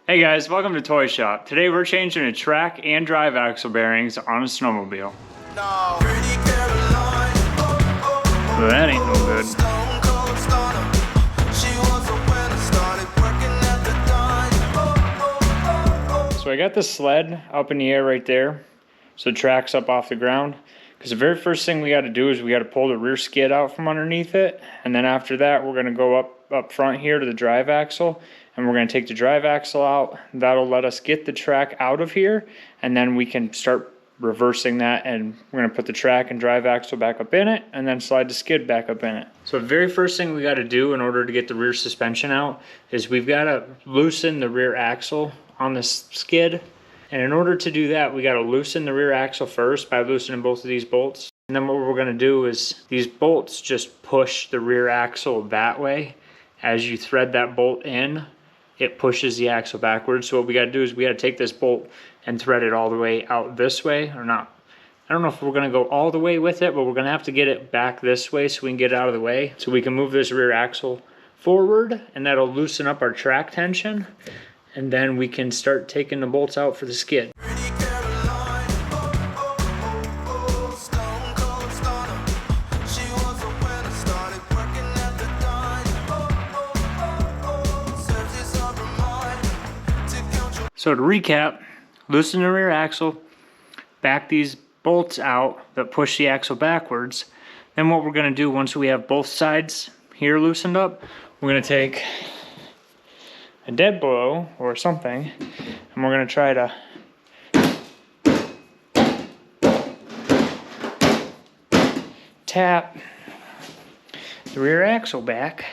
Hey guys, welcome to Toy Shop. Today we're changing a track and drive axle bearings on a snowmobile. No. Well, that ain't no good. So I got the sled up in the air right there, so the track's up off the ground. Because the very first thing we got to do is we got to pull the rear skid out from underneath it, and then after that we're going to go up front here to the drive axle, and we're going to take the drive axle out. That'll let us get the track out of here, and then we can start reversing that, and we're going to put the track and drive axle back up in it, and then slide the skid back up in it. So the very first thing we got to do in order to get the rear suspension out is we've got to loosen the rear axle on this skid. And in order to do that, we got to loosen the rear axle first by loosening both of these bolts. And then what we're going to do is these bolts just push the rear axle that way. As you thread that bolt in, it pushes the axle backwards. So what we got to do is we got to take this bolt and thread it all the way out this way, or not. I don't know if we're going to go all the way with it, but we're going to have to get it back this way so we can get it out of the way. So we can move this rear axle forward, and that'll loosen up our track tension. And then we can start taking the bolts out for the skid. So to recap, loosen the rear axle, back these bolts out that push the axle backwards. Then what we're going to do once we have both sides here loosened up, we're going to take a dead blow or something, and we're going to try to tap the rear axle back.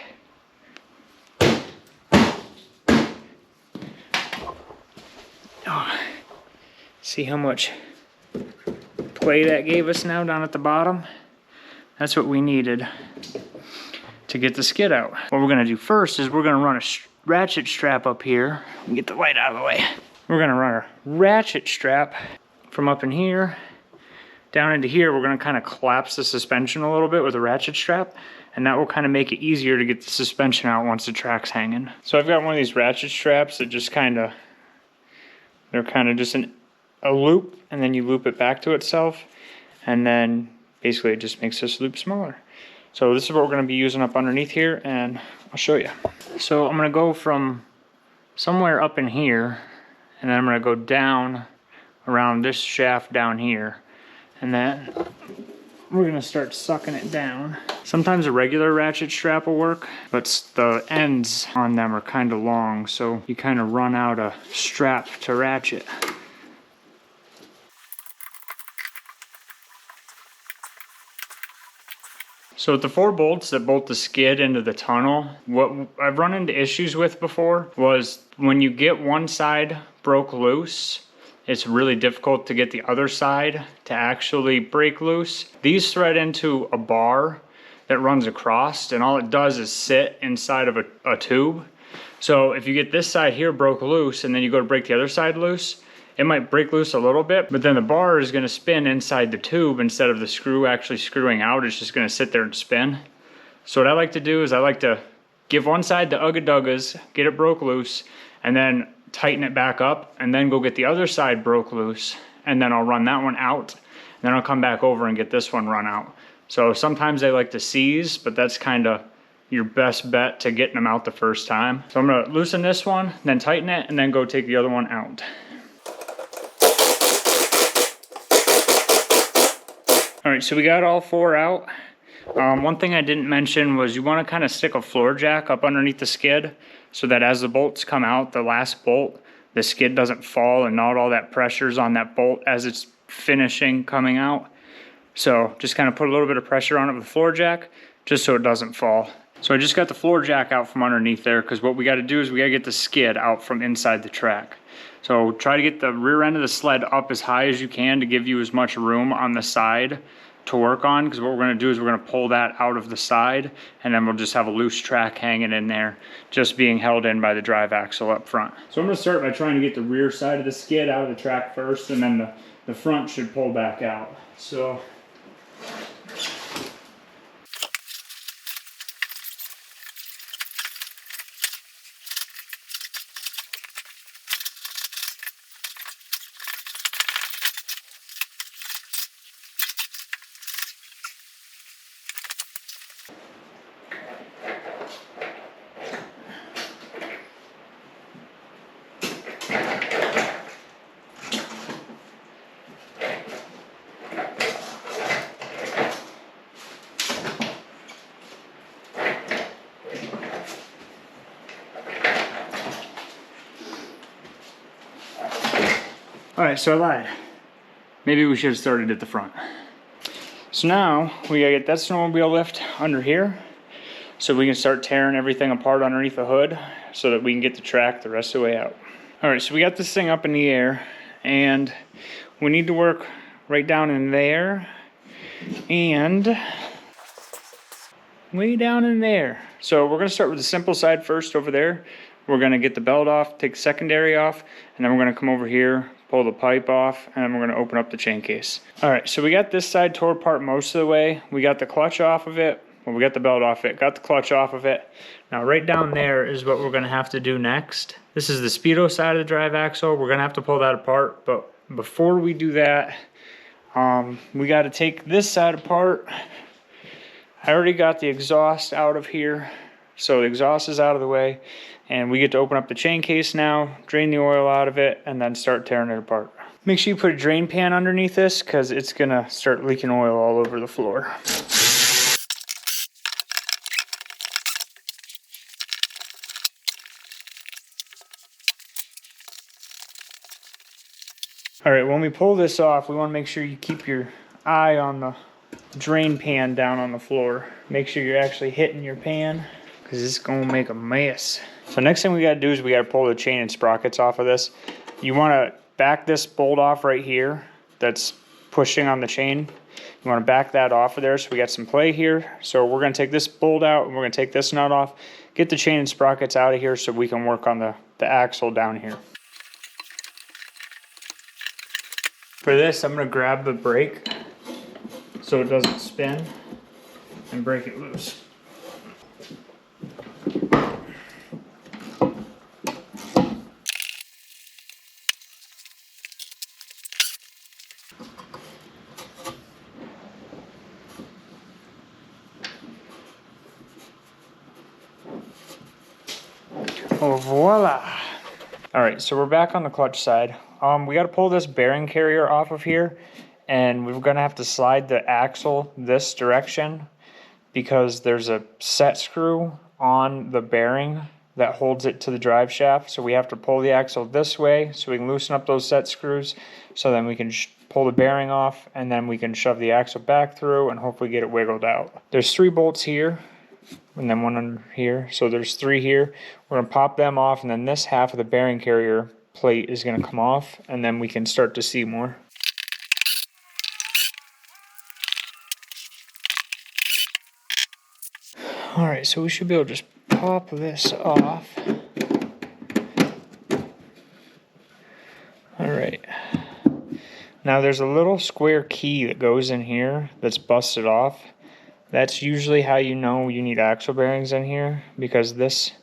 Oh, see how much play that gave us now down at the bottom? That's what we needed to get the skid out. What we're going to do first is we're going to run a ratchet strap up here. Get the light out of the way. We're going to run a ratchet strap from up in here down into here. We're going to kind of collapse the suspension a little bit with a ratchet strap, and that will kind of make it easier to get the suspension out once the track's hanging. So I've got one of these ratchet straps that just they're kind of just a loop, and then you loop it back to itself, and then basically it just makes this loop smaller. So this is what we're going to be using up underneath here, and I'll show you. So I'm going to go from somewhere up in here, and then I'm going to go down around this shaft down here, and then we're going to start sucking it down. Sometimes a regular ratchet strap will work, but the ends on them are kind of long, so you kind of run out of strap to ratchet. So with the 4 bolts that bolt the skid into the tunnel, what I've run into issues with before was when you get one side broke loose, it's really difficult to get the other side to actually break loose. These thread into a bar that runs across, and all it does is sit inside of a tube. So if you get this side here broke loose and then you go to break the other side loose, it might break loose a little bit, but then the bar is going to spin inside the tube instead of the screw actually screwing out. It's just going to sit there and spin. So what I like to do is I like to give one side the ugga-duggas, get it broke loose, and then tighten it back up, and then go get the other side broke loose, and then I'll run that one out, and then I'll come back over and get this one run out. So sometimes I like to seize, but that's kind of your best bet to getting them out the first time. So I'm going to loosen this one, then tighten it, and then go take the other one out. All right, so we got all 4 out. One thing I didn't mention was you want to kind of stick a floor jack up underneath the skid so that as the bolts come out, the last bolt, the skid doesn't fall and not all that pressure's on that bolt as it's finishing coming out. So just kind of put a little bit of pressure on it with the floor jack just so it doesn't fall. So I just got the floor jack out from underneath there because what we got to do is we got to get the skid out from inside the track. So try to get the rear end of the sled up as high as you can to give you as much room on the side to work on, because what we're going to do is we're going to pull that out of the side, and then we'll just have a loose track hanging in there, just being held in by the drive axle up front. So I'm going to start by trying to get the rear side of the skid out of the track first, and then the front should pull back out. So All right, so I lied. Maybe we should have started at the front. So now we gotta get that snowmobile lift under here so we can start tearing everything apart underneath the hood so that we can get the track the rest of the way out. All right, so we got this thing up in the air and we need to work right down in there and way down in there. So we're gonna start with the simple side first over there. We're gonna get the belt off, take the secondary off, and then we're gonna come over here, pull the pipe off, and then we're gonna open up the chain case. All right, so we got this side tore apart most of the way. We got the clutch off of it. Well, we got the belt off it, got the clutch off of it. Now right down there is what we're gonna have to do next. This is the speedo side of the drive axle. We're gonna have to pull that apart, but before we do that, we gotta take this side apart. I already got the exhaust out of here, so the exhaust is out of the way, and we get to open up the chain case now, drain the oil out of it, and then start tearing it apart. Make sure you put a drain pan underneath this because it's gonna start leaking oil all over the floor. All right, when we pull this off, we want to make sure you keep your eye on the drain pan down on the floor. Make sure you're actually hitting your pan because it's gonna make a mess. So next thing we gotta do is we gotta pull the chain and sprockets off of this. You wanna back this bolt off right here that's pushing on the chain. You wanna back that off of there so we got some play here. So we're gonna take this bolt out and we're gonna take this nut off, get the chain and sprockets out of here so we can work on the axle down here. For this, I'm gonna grab the brake so it doesn't spin and break it loose. Oh, voila. All right, so we're back on the clutch side. We got to pull this bearing carrier off of here, and we're going to have to slide the axle this direction because there's a set screw on the bearing that holds it to the drive shaft. So we have to pull the axle this way so we can loosen up those set screws so then we can pull the bearing off, and then we can shove the axle back through and hopefully get it wiggled out. There's 3 bolts here and then 1 under here, so there's 3 here. We're going to pop them off, and then this half of the bearing carrier plate is going to come off, and then we can start to see more. All right, so we should be able to just pop this off. All right. Now there's a little square key that goes in here that's busted off. That's usually how you know you need axle bearings in here, because this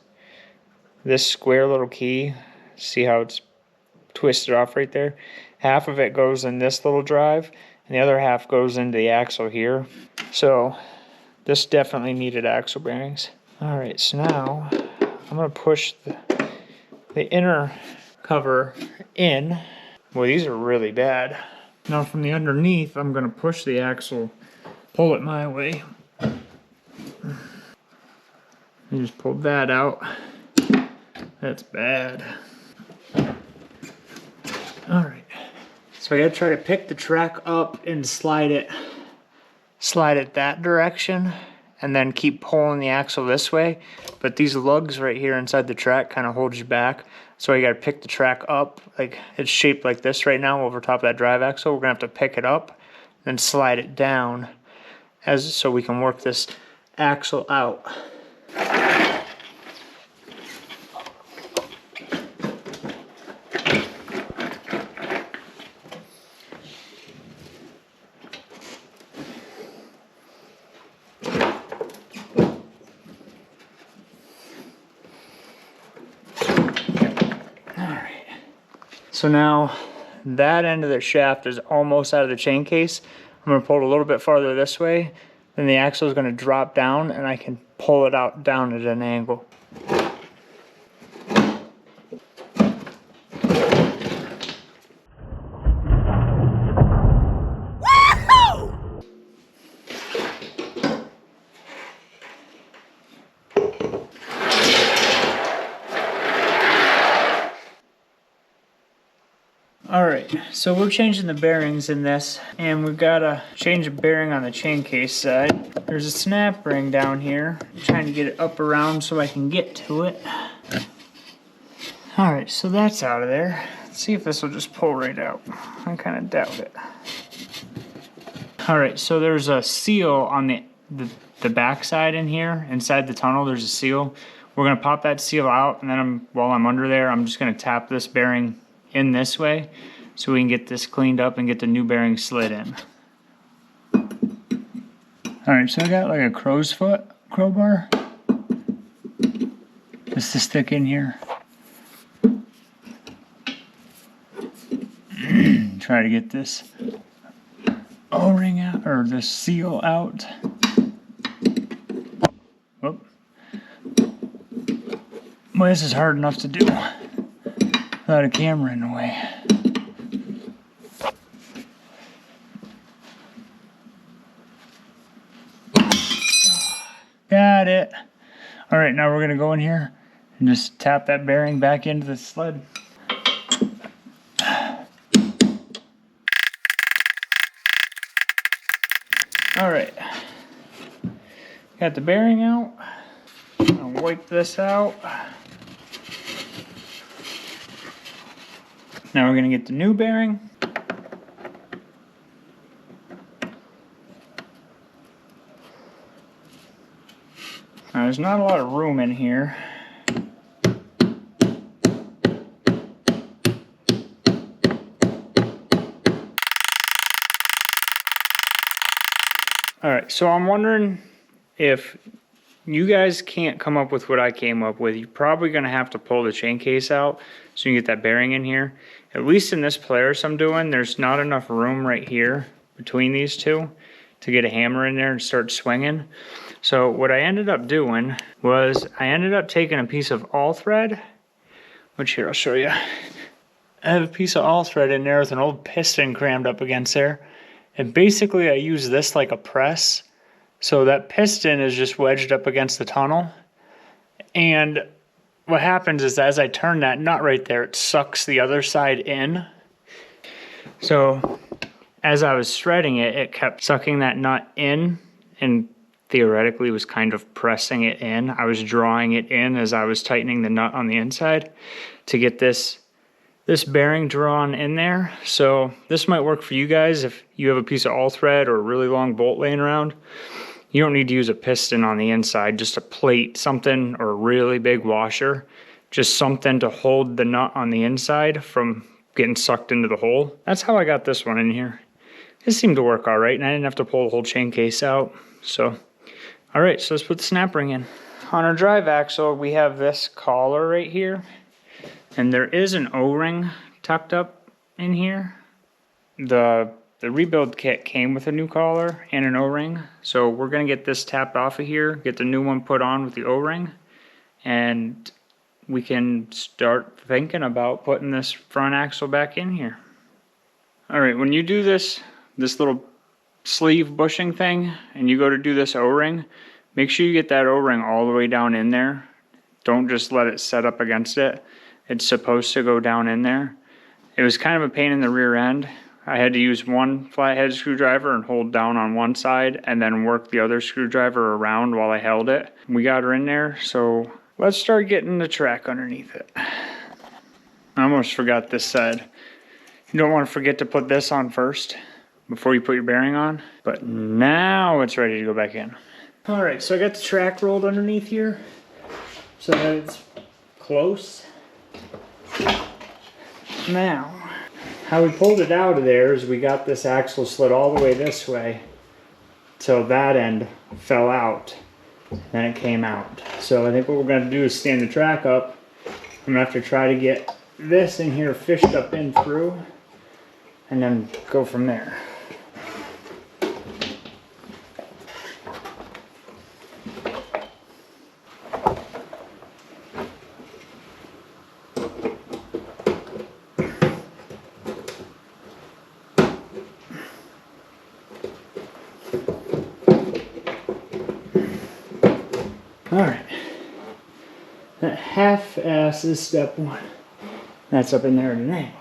square little key, see how it's twisted off right there? Half of it goes in this little drive, and the other half goes into the axle here. So this definitely needed axle bearings. All right, so now I'm gonna push the inner cover in. Well, these are really bad. Now from the underneath, I'm gonna push the axle, pull it my way. You just pulled that out. That's bad. All right, so I gotta try to pick the track up and slide it that direction, and then keep pulling the axle this way. But these lugs right here inside the track kind of hold you back. So you gotta pick the track up, like it's shaped like this right now over top of that drive axle. We're gonna have to pick it up and slide it down so we can work this axle out. So now that end of the shaft is almost out of the chain case. I'm going to pull it a little bit farther this way. Then the axle is going to drop down and I can pull it out down at an angle. Alright, so we're changing the bearings in this, and we've got to change a bearing on the chain case side. There's a snap ring down here. I'm trying to get it up around so I can get to it. Alright, so that's out of there. Let's see if this will just pull right out. I kind of doubt it. Alright, so there's a seal on the back side in here. Inside the tunnel, there's a seal. We're going to pop that seal out, and then while I'm under there, I'm just going to tap this bearing in this way so we can get this cleaned up and get the new bearing slid in. Alright, so I got like a crow's foot crowbar just to stick in here. Try to get this O-ring out, or this seal out. Whoop. Well, this is hard enough to do without a camera in the way. Got it. Alright, now we're going to go in here and just tap that bearing back into the sled. Alright. Got the bearing out. I'll wipe this out. Now we're going to get the new bearing. Now there's not a lot of room in here. Alright, so I'm wondering if you guys can't come up with what I came up with. You're probably going to have to pull the chain case out so you can get that bearing in here. At least in this Polaris I'm doing, there's not enough room right here between these two to get a hammer in there and start swinging. So what I ended up doing was I ended up taking a piece of all thread, which here I'll show you. I have a piece of all thread in there with an old piston crammed up against there. And basically I use this like a press. So that piston is just wedged up against the tunnel. And what happens is as I turn that nut right there, it sucks the other side in. So as I was threading it, it kept sucking that nut in and theoretically was kind of pressing it in. I was drawing it in as I was tightening the nut on the inside to get this bearing drawn in there. So this might work for you guys if you have a piece of all thread or a really long bolt laying around. You don't need to use a piston on the inside, just a plate, something, or a really big washer. Just something to hold the nut on the inside from getting sucked into the hole. That's how I got this one in here. It seemed to work all right, and I didn't have to pull the whole chain case out. So, all right, so let's put the snap ring in. On our drive axle, we have this collar right here. And there is an O-ring tucked up in here. The rebuild kit came with a new collar and an O-ring. So we're going to get this tapped off of here, get the new one put on with the O-ring. And we can start thinking about putting this front axle back in here. Alright, when you do this little sleeve bushing thing, and you go to do this O-ring, make sure you get that O-ring all the way down in there. Don't just let it set up against it. It's supposed to go down in there. It was kind of a pain in the rear end. I had to use one flathead screwdriver and hold down on one side and then work the other screwdriver around while I held it. We got her in there, so let's start getting the track underneath it. I almost forgot this side. You don't want to forget to put this on first before you put your bearing on, but now it's ready to go back in. Alright, so I got the track rolled underneath here so that it's close. Now, how we pulled it out of there is we got this axle slid all the way this way till that end fell out. Then it came out. So I think what we're going to do is stand the track up. I'm going to have to try to get this in here fished up in through and then go from there. Alright, that half-ass is step one. That's up in there at an angle.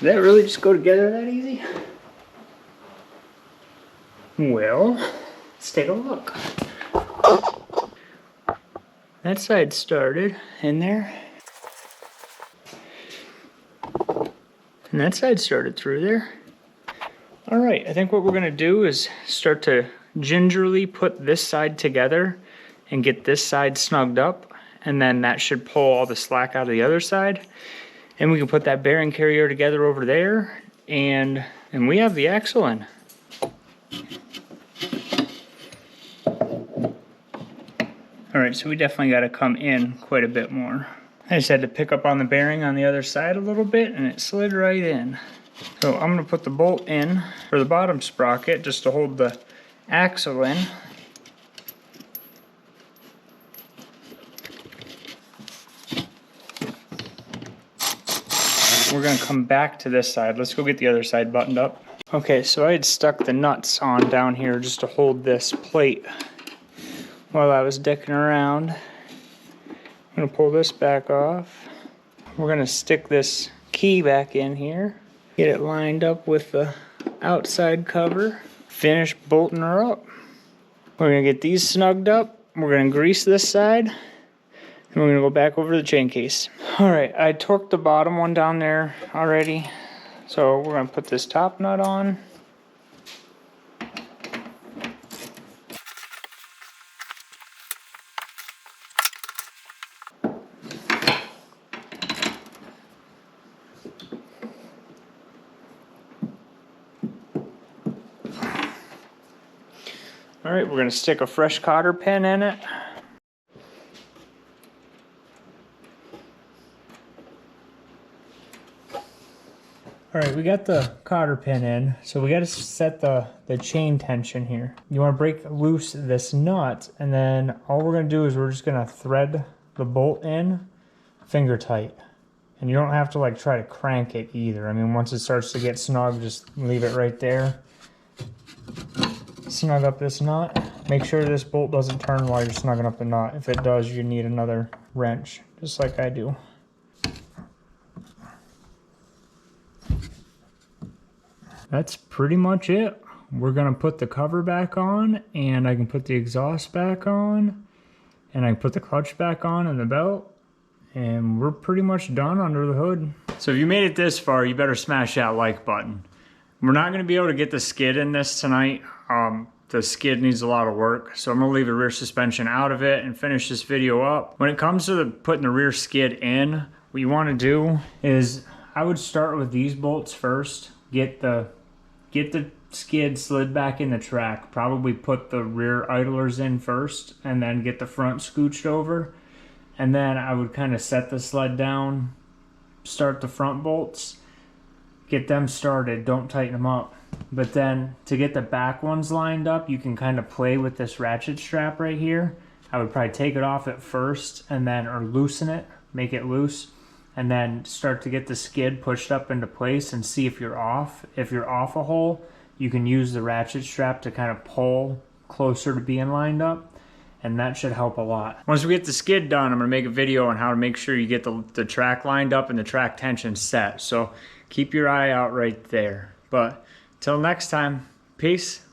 Did that really just go together that easy? Well, let's take a look. That side started in there. And that side started through there. All right, I think what we're gonna do is start to gingerly put this side together and get this side snugged up, and then that should pull all the slack out of the other side. And we can put that bearing carrier together over there, and we have the axle in. All right, so we definitely got to come in quite a bit more. I just had to pick up on the bearing on the other side a little bit, and it slid right in. So I'm gonna put the bolt in for the bottom sprocket just to hold the axle in. We're gonna come back to this side. Let's go get the other side buttoned up. Okay, so I had stuck the nuts on down here just to hold this plate while I was dicking around. I'm gonna pull this back off. We're gonna stick this key back in here. Get it lined up with the outside cover. Finish bolting her up. We're gonna get these snugged up. We're gonna grease this side. And we're gonna go back over the chain case. All right, I torqued the bottom one down there already. So we're gonna put this top nut on. All right, we're gonna stick a fresh cotter pin in it. All right, we got the cotter pin in, so we gotta set the chain tension here. You wanna break loose this nut, and then all we're gonna do is we're just gonna thread the bolt in finger tight. And you don't have to like try to crank it either. I mean, once it starts to get snug, just leave it right there. Snug up this nut. Make sure this bolt doesn't turn while you're snugging up the nut. If it does, you need another wrench, just like I do. That's pretty much it. We're gonna put the cover back on, and I can put the exhaust back on, and I can put the clutch back on and the belt, and we're pretty much done under the hood. So if you made it this far, you better smash that like button. We're not gonna be able to get the skid in this tonight. The skid needs a lot of work, so I'm gonna leave the rear suspension out of it and finish this video up. When it comes to putting the rear skid in, what you wanna do is, I would start with these bolts first. Get the skid slid back in the track. Probably put the rear idlers in first, and then get the front scooched over. And then I would kind of set the sled down, start the front bolts, get them started, don't tighten them up. But then to get the back ones lined up, you can kind of play with this ratchet strap right here. I would probably take it off at first, and then, or loosen it, make it loose, and then start to get the skid pushed up into place and see if you're off. If you're off a hole, you can use the ratchet strap to kind of pull closer to being lined up, and that should help a lot. Once we get the skid done, I'm gonna make a video on how to make sure you get the track lined up and the track tension set. So keep your eye out right there. But till next time, peace.